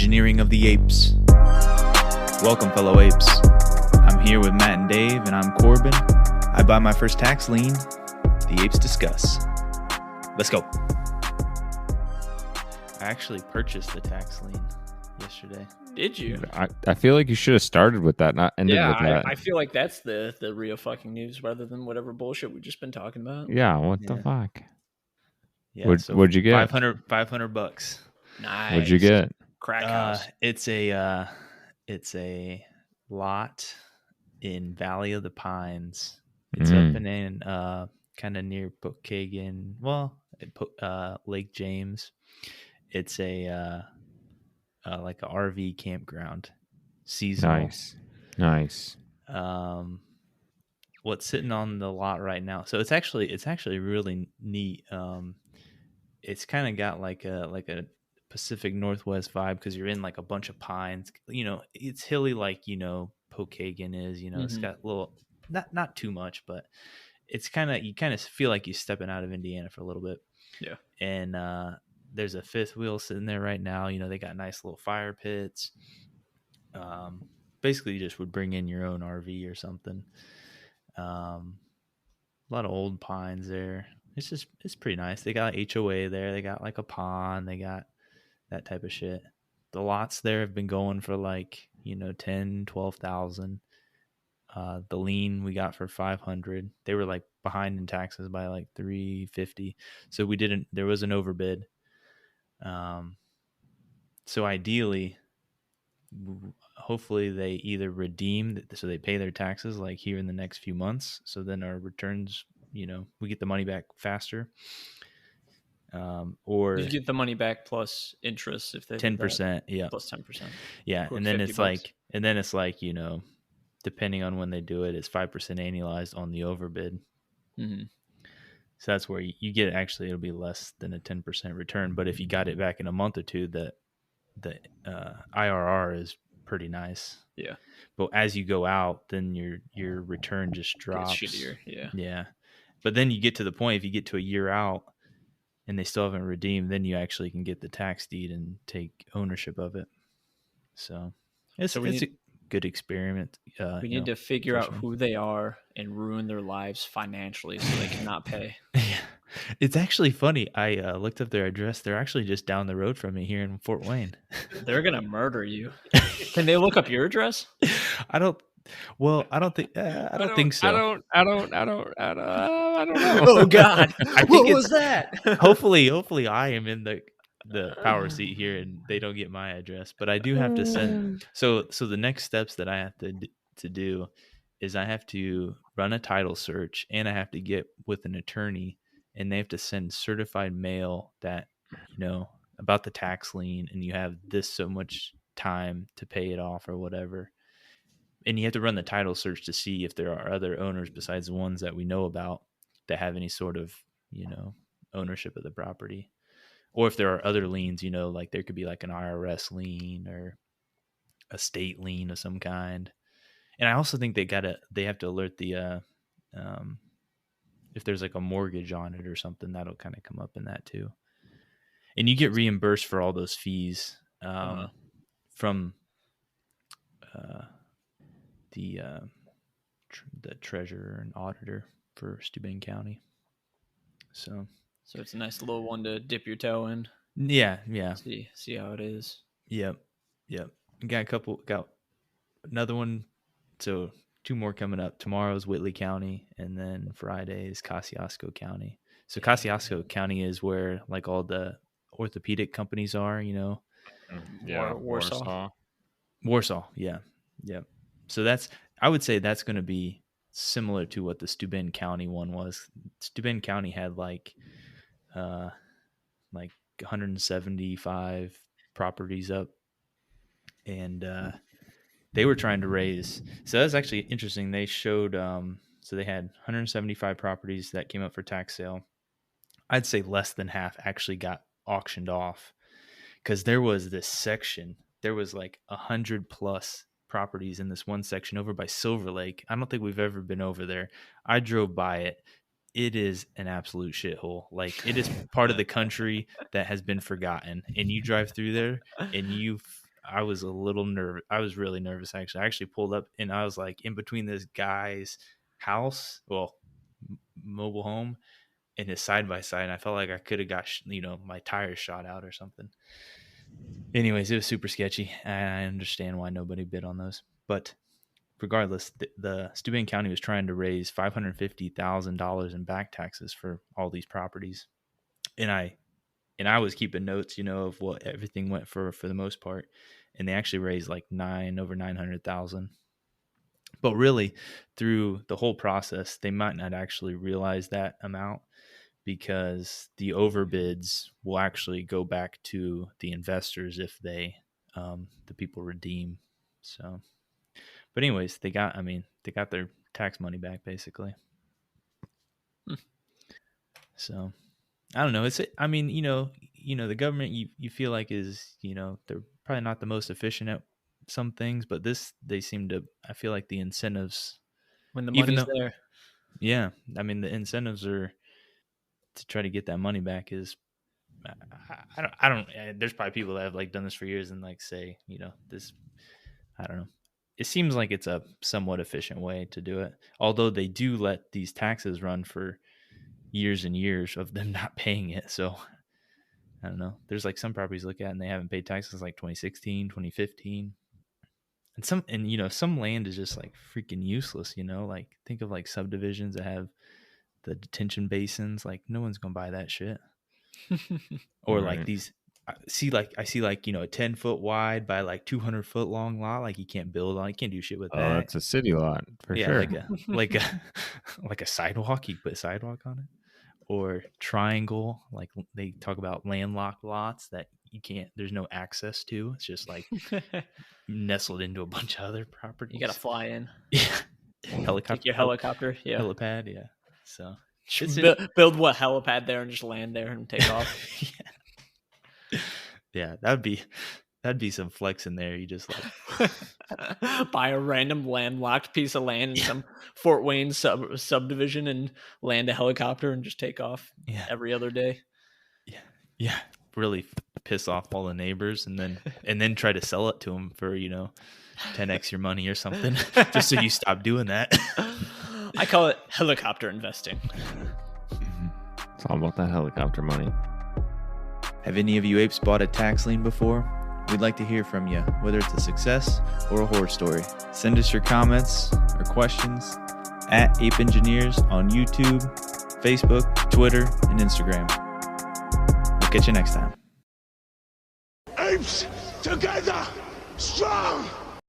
Engineering of the Apes. Welcome, fellow apes. I'm here with Matt and Dave, and I'm Corbin. I buy my first tax lien. The apes discuss. Let's go. I actually purchased the tax lien yesterday. Did you? I feel like you should have started with that, not ended with that. I feel like that's the real fucking news rather than whatever bullshit we've just been talking about. Yeah, what the fuck? Yeah, What'd you get? $500. Nice. What'd you get? Crack house. It's a lot in Valley of the Pines. It's up in kind of near Pokagon. Well, Lake James. It's a like a RV campground, seasonal. Nice. What's sitting on the lot right now? So it's actually really neat. It's kind of got like a Pacific Northwest vibe because you're in like a bunch of pines. You know, it's hilly like Pokagon is. You know, It's got a little not too much, but it's you kind of feel like you're stepping out of Indiana for a little bit. Yeah, and there's a fifth wheel sitting there right now. You know, they got nice little fire pits. Basically, you just would bring in your own RV or something. A lot of old pines there. It's pretty nice. They got HOA there. They got like a pond. They got that type of shit. The lots there have been going for like, 10, 12,000. The lien we got for 500. They were like behind in taxes by like 350. So there was an overbid. So ideally, hopefully they either redeem, so they pay their taxes like here in the next few months. So then our returns, we get the money back faster. Or you get the money back plus interest if they 10%. Yeah. Plus 10%. Yeah. Quick And then it's $50. like, depending on when they do it, it's 5% annualized on the overbid. Mm-hmm. So that's where you get it'll be less than a 10% return. But if you got it back in a month or two, the IRR is pretty nice. Yeah. But as you go out, then your return just drops. Gets shittier. Yeah. Yeah. But then you get to the point, if you get to a year out and they still haven't redeemed, then you actually can get the tax deed and take ownership of it. So it's a good experiment. We need to figure out who they are and ruin their lives financially so they cannot pay. Yeah. It's actually funny. I looked up their address. They're actually just down the road from me here in Fort Wayne. They're gonna murder you. Can they look up your address? I don't think so. I don't know. Oh God! What was that? Hopefully, I am in the power seat here, and they don't get my address. But I do have to send. So the next steps that I have to do is I have to run a title search, and I have to get with an attorney, and they have to send certified mail that about the tax lien, and you have this so much time to pay it off or whatever. And you have to run the title search to see if there are other owners besides the ones that we know about that have any sort of, ownership of the property. Or if there are other liens, like there could be like an IRS lien or a state lien of some kind. And I also think they have to alert the, if there's like a mortgage on it or something, that'll kind of come up in that too. And you get reimbursed for all those fees from the treasurer and auditor for Steuben County. So it's a nice little one to dip your toe in. Yeah. See how it is. Yep. Got another one. So 2 more coming up. Tomorrow's Whitley County, and then Friday is Kosciuszko County. So Kosciuszko County is where like all the orthopedic companies are. Yeah, Warsaw. Yeah. So I would say that's going to be similar to what the Steuben County one was. Steuben County had like 175 properties up, and they were trying to raise. So that's actually interesting. They showed so they had 175 properties that came up for tax sale. I'd say less than half actually got auctioned off because there was this section. There was like 100 plus properties in this one section over by Silver Lake. I don't think we've ever been over there. I drove by it. It is an absolute shithole. Like, it is part of the country that has been forgotten. And you drive through there and I was a little nervous. I was really nervous, actually. I actually pulled up, and I was like in between this guy's house, mobile home, and his side by side. And I felt like I could have got, my tires shot out or something. Anyways, it was super sketchy. I understand why nobody bid on those. But regardless, the Steuben County was trying to raise $550,000 in back taxes for all these properties. And I was keeping notes, of what everything went for the most part. And they actually raised like over 900,000. But really, through the whole process, they might not actually realize that amount, because the overbids will actually go back to the investors if the people redeem. So, but anyways, they got their tax money back basically. So, I don't know. The government you feel like is, they're probably not the most efficient at some things, but I feel like the incentives, when the money's there. Yeah. I mean, the incentives are to try to get that money back is, I don't, there's probably people that have like done this for years and like say, this, I don't know. It seems like it's a somewhat efficient way to do it. Although they do let these taxes run for years and years of them not paying it. So I don't know. There's like some properties look at and they haven't paid taxes like 2016, 2015. And some land is just like freaking useless, like think of like subdivisions that have the detention basins. Like no one's going to buy that shit. Or like these, I see like a 10-foot wide by like 200-foot long lot. Like you can't build on, you can't do shit with that. Oh, it's a city lot for sure. like a sidewalk. You put a sidewalk on it. Or triangle, like they talk about landlocked lots that you can't, there's no access to. It's just like nestled into a bunch of other properties. You got to fly in. Yeah. Helicopter. Take your helicopter. Yeah. Helipad. Yeah. So build what helipad there and just land there and take off. Yeah. That'd be some flex in there. You just like buy a random landlocked piece of land in some Fort Wayne subdivision and land a helicopter and just take off every other day. Yeah. Really piss off all the neighbors and then try to sell it to them for 10x your money or something, just so you stop doing that. I call it helicopter investing. It's all about that helicopter money. Have any of you apes bought a tax lien before? We'd like to hear from you, whether it's a success or a horror story. Send us your comments or questions at Ape Engineers on YouTube, Facebook, Twitter, and Instagram. We'll catch you next time. Apes together, strong!